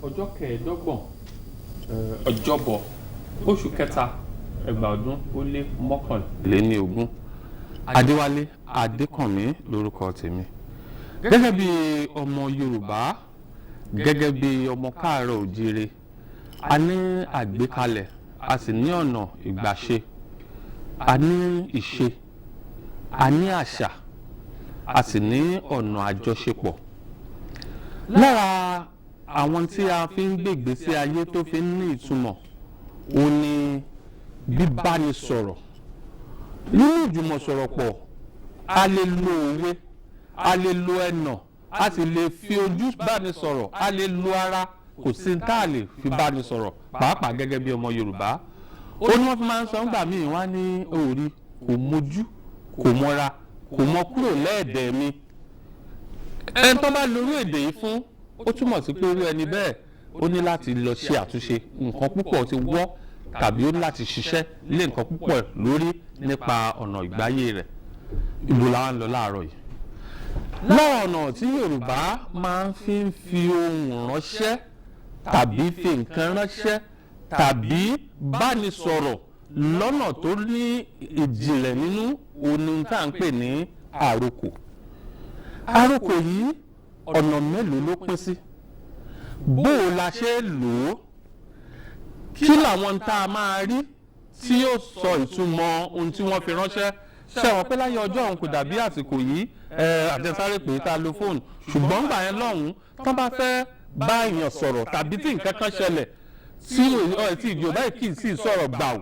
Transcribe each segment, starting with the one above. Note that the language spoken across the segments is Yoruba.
ọjọ́ kẹẹ̀ẹ́dọ́gbọ̀n ọjọ́bọ̀ oṣù kẹta ẹgbàá ọdún ó lé mọ́kànléníogún. Adéwálé Adékànmí lórúkọ tèmi. Gẹ́gẹ́ bí ọmọ Yorùbá, gẹ́gẹ́ bí ọmọ káàárọ̀ òjíire, a ní àgbékalẹ̀, a sì ní ọ̀nà ìgbàṣe, a ní ìṣe, a ní àṣà, a sì ní ọ̀nà àjọṣepọ̀. Lára àwọn tí a fi ń gbègbè sí ayé tó fi ń ní ìtumọ̀ ó ní bíbánisọ̀rọ̀. Nínú ìjùmọ̀sọ̀rọ̀pọ̀, a lè lo òwe, a lè lo ẹnà, a sì lè fi ojú báni sọ̀rọ̀, a lè lo ara, kò sí tá a lè fi báni sọ̀rọ̀ pàápàá gẹ́gẹ́ bí ọmọ Yorùbá. Ó ní wọ́n fi máa ń sọ nígbà míì wá ní orí kò mójú, kò mọ́ra, kò mọ kúrò lẹ́ẹ̀dẹ̀ mi. Ẹni tó bá lórí èdè yìí fún, ó túmọ̀ sí pé irú ẹni bẹ́ẹ̀ ó ní láti lọ ṣe àtúnṣe. Nǹkan púpọ̀ ti wọ́ tàbí ó ní láti ṣiṣẹ́ lé nǹkan púpọ̀ lórí nípa ọ̀nà ìgbáyé rẹ̀. Ibo la wá ń lọ láàárọ̀ yìí? Lára ọ̀nà tí Yorùbá máa ń fi ohùn ránṣẹ́ tàbí fi nǹkan ránṣẹ́ tàbí báni sọ̀rọ̀ lọ́nà tó ní ìjìnlẹ̀ nínú ohun tá à ń pè ní àrokò. Àrokò yìí ọ̀nà mélòó ló pín sí? Bó o la ṣe lò ó? Kí làwọn tá a máa rí tí yóò sọ ìtumọ̀ ohun tí wọ́n fi ránṣẹ́? Ṣé wọ́n pé láyé ọjọ́ òun kò dàbí àsìkò yìí àtẹ̀sáré pé tá a lo fóònù, ṣùgbọ́n gbà yẹn lọ́hùn-ún tán bá fẹ́ bá èèyàn sọ̀rọ̀ tàbí tí nǹkan kan ṣẹlẹ̀ tí ìjọba kì í sì sọ̀rọ̀ gbàù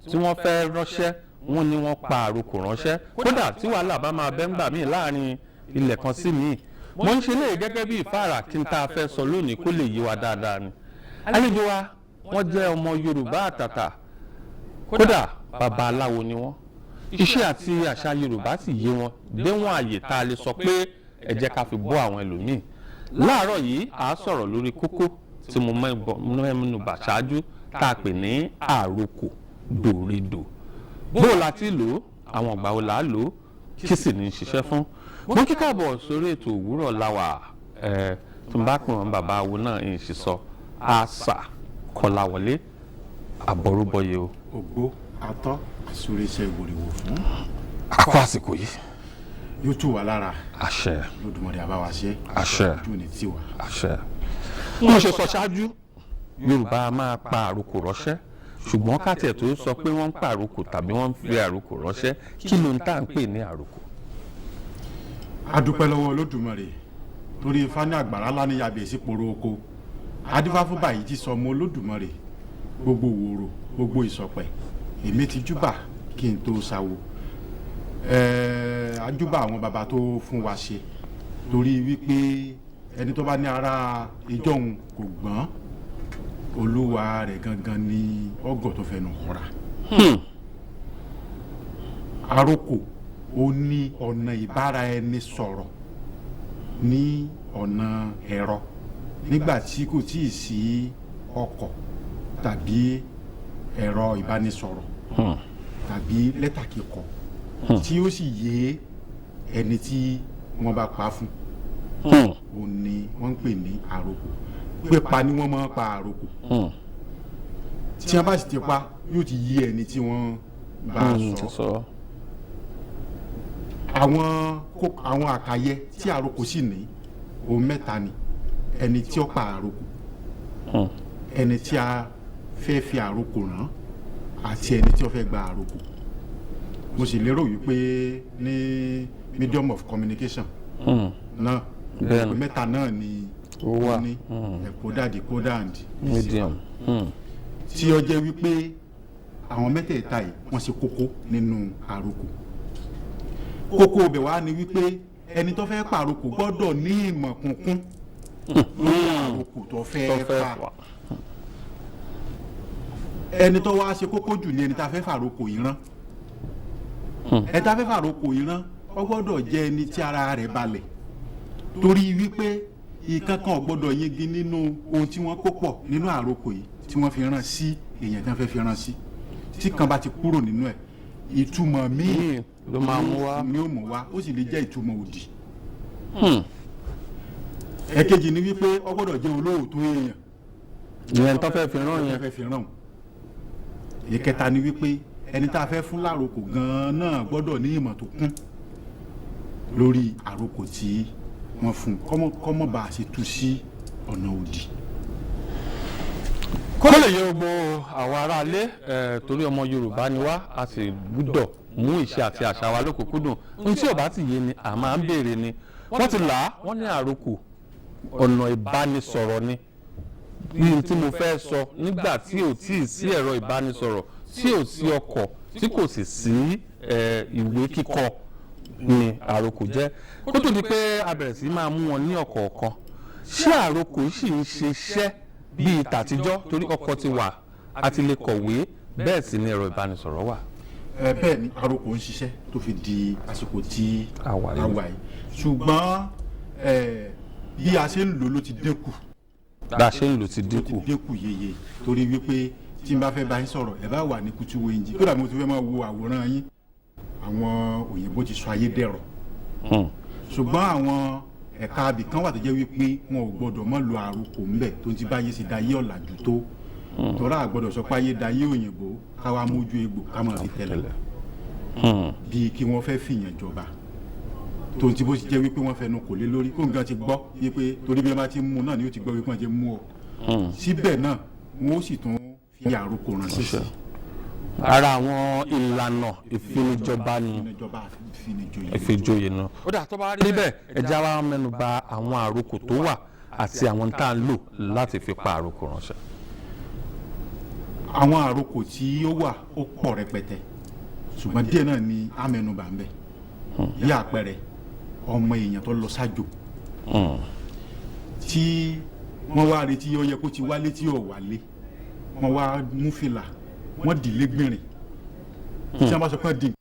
tí wọ́n fẹ́ ránṣẹ́, wọ́n ní wọ́n pa àrokò ránṣẹ́. Kódà tí wàhálà bá máa bẹ́ ń gbà míì láàrin ilẹ̀ kan sí míì. Mo ń ṣe léyìí gẹ́gẹ́ bí ìfáàrà kí n tá a fẹ́ sọ lónìí kó lè yé wa dáadáa ni. Àlejò wa wọ́n jẹ́ ọmọ Yorùbá àtàtà, kódà bàbá aláwo ni wọ́n. Iṣẹ́ àti àṣà Yorùbá sì yé wọn déwọ̀n àyè tá a lè sọ pé ẹ jẹ́ ká fi bọ́ àwọn ẹlòmíì. Láàárọ̀ yìí à á sọ̀rọ̀ lórí kókó tí mo mẹ́nu bà ṣáájú tá a pè ní àrokò dòredò. Bó la ti lò ó, àwọn ìgbà wo là á lò ó, kí sì ní í ṣiṣẹ́ fún. Mo kí káàbọ̀ sórí ètò òwúrọ̀ láwà tí n bá pè wọ́n bàbá awo náà ń ṣe sọ àṣà Kọ́láwọlé àbọ̀rúbọyè o. Ògbó atọ́ àsúré iṣẹ́ ìwòrìwò fún. Àkó àsìkò yìí. Yóò tù wá lára. Àṣẹ. Lódùmarè àbáwá ṣe. Àṣẹ. Ojú ni tiwa. Àṣẹ. Mo ṣe sọ ṣáájú, Yorùbá máa pa àrokò ránṣẹ́, ṣùgbọ́n ká tiẹ̀ tó sọ pé wọ́n ń pa àrokò tàbí wọ́n ń fi àrokò ránṣẹ́, kí ló ń tà ń pè ní àrokò? A dúpẹ́ lọ́wọ́ Olódùmarè torí Ifá ní àgbàrá lánìyàbẹ̀ sí poro oko. Adífá fún báyìí ti sọ ọmọ Olódùmarè gbogbo wòrò gbogbo ìsọ̀pẹ̀ èmi ti júbà kí n tó ṣàwò. Ajúbà àwọn baba tó fún wa ṣe torí wípé ẹni tó bá ní ara ìjọhun kò gbọ́n, olúwa rẹ̀ gangan ní ọgọ̀ tó fẹnu hùrà. Àrokò ó ní ọ̀nà ìbára ẹni sọ̀rọ̀ ní ọ̀nà ẹ̀rọ nígbà tí kò tíì sí ọkọ̀ tàbí ẹ̀rọ ìbánisọ̀rọ̀ tàbí lẹ́tà kíkọ tí ó sì yé ẹni tí wọ́n bá pa fún. Ó ní wọ́n ń pè ní àrokò. Pípa ni wọ́n máa ń pa àrokò. Tí wọ́n bá sì ti pa yóò ti yé ẹni tí wọ́n bá sọ. Àwọn àkàyẹ tí àrokò sì ní ohun mẹ́ta ni: ẹni tí ó pa àrokò, ẹni tí a fẹ́ fi àrokò rán, àti ẹni tí ó fẹ́ gba àrokò. Mo sì lérò wípé ní medium of communication náà ẹ̀pẹ́ mẹ́ta náà ni ó ní ẹ̀kọ́dà decoder and medium, tí ó jẹ́ wípé àwọn mẹ́tẹ̀ẹ̀ta yìí wọ́n ṣe kókó nínú àrokò. Kókó ibẹ̀ wá ni wípé ẹni tó fẹ́ pa àrokò gbọ́dọ̀ ní ìmọ̀ kúnkún lórí àrokò tó fẹ́ pa. Ẹni tó wá ṣe kókó jù ní ẹni tá a fẹ́ fàrokò yìí rán. Ẹni tá a fẹ́ fàrokò yìí rán ó gbọ́dọ̀ jẹ́ ẹni tí ara rẹ̀ balẹ̀, torí wípé ìkankan ò gbọ́dọ̀ yegi nínú ohun tí wọ́n kó pọ̀ nínú àrokò yìí tí wọ́n fi rán sí èèyàn tí wọ́n fẹ́ fi rán sí. Tí kan bá ti kúrò nínú ẹ̀, ìtumọ̀ míì ló máa mú wá, ni ó mú wá, ó sì lè jẹ́ ìtumọ̀ òdì. Ẹ̀kejì ni wípé ó gbọ́dọ̀ jẹ́ olóòótọ́ èèyàn ìyẹn tó fẹ́ fi rán yẹn. fẹ́ fi rán. ìkẹta ni wípé ẹni tá a fẹ́ fún láròkò gan-an náà gbọ́dọ̀ ní ìmọ̀ tó kún lórí àròkò tí wọ́n fún kọ́mọ́ bá a ṣe tú sí ọ̀nà òdì. kó lè yẹ gbogbo àwọn aráalé torí ọmọ Yorùbá ni wá a sì gbúdọ̀ mú ìṣe àti àṣà wa lókùnkúndùn ohun tí ò bá ti yé ni à máa ń béèrè ni wọ́n ti là á wọ́n ní àròkò ọ̀nà ìbánisọ̀rọ̀ ni bí tí mo fẹ́ sọ nígbà tí ò tí ì sí ẹ̀rọ ìbánisọ̀rọ̀ tí ò sí ọkọ̀ tí kò sì sí ìwé kíkọ ni àròkò jẹ́ kó tó di pé a bẹ̀rẹ̀ sí máa mú wọn ní ọ̀kọ̀ọ̀kan ṣé àròkò yìí sì ń ṣiṣẹ́ bíi tàtijọ́ torí ọkọ̀ ti wà a ti lè kọ̀wé bẹ́ẹ̀ sì ni ẹ̀rọ ìbánisọ̀rọ̀ wà. bẹ́ẹ̀ ni àròkò ń ṣiṣẹ́ tó fi di àsìkò tí a wà yìí ṣùgbọ́n bí a ṣe ń lò ló ti dínkù. bá a ṣe ń lò ti dínkù. yeye torí wípé tí n bá fẹ́ bá yín sọ̀rọ̀ ẹ bá wà ní kútú wéńjì kódà mo ti fẹ́ máa wo àwòrán yín àwọn òyìnbó ti sọ ayé dẹ̀rọ̀ ṣùgbọ́n àwọn ẹ̀ka abì kan wà tó jẹ́ wípé wọn ò gbọ́dọ̀ mọ́ lo àròkò ńbẹ̀ tó ti báyé sí dayé ọ̀làjú tó tọ́lá àgbọ́dọ̀ sọ pé ayé dayé òyìnbó káwá mójú egbò ká máa fi tẹ̀lẹ̀ bíi kí wọ́n fẹ́ fìyàn jọba tó ti bó ti jẹ́ wípé wọ́n fẹnu kò lé lórí kó nǹkan ti gbọ́ wípé torí bí wọ́n bá ti mú náà ni ó ti gbọ́ wípé wọ́n ti mú ọ síbẹ̀ náà wọ́n ó sì tún fi àròkò ránṣẹ́ sí. ara àwọn ìlànà ìfinijọba ni ìfijoyè náà. ó dà tó bá rí bẹ́ẹ̀ ẹja wa mẹ́nu bà àwọn àròkò tó wà àti àwọn tá a ń lò láti fi pa àròkò ránṣẹ́. àwọn àròkò tí ó wà ó pọ̀ rẹpẹtẹ ṣùgbọ́n díẹ̀ náà ni a mẹ́nu bà ń bẹ̀ bí àpẹẹrẹ ọmọ èèyàn tó lọ sájò tí wọ́n wá retí ó yẹ kó ti wálé tí ò wálé wọ́n wá mú fìlà wọ́n dì lẹ́gbẹ̀rìn tí wọ́n bá sọ pé di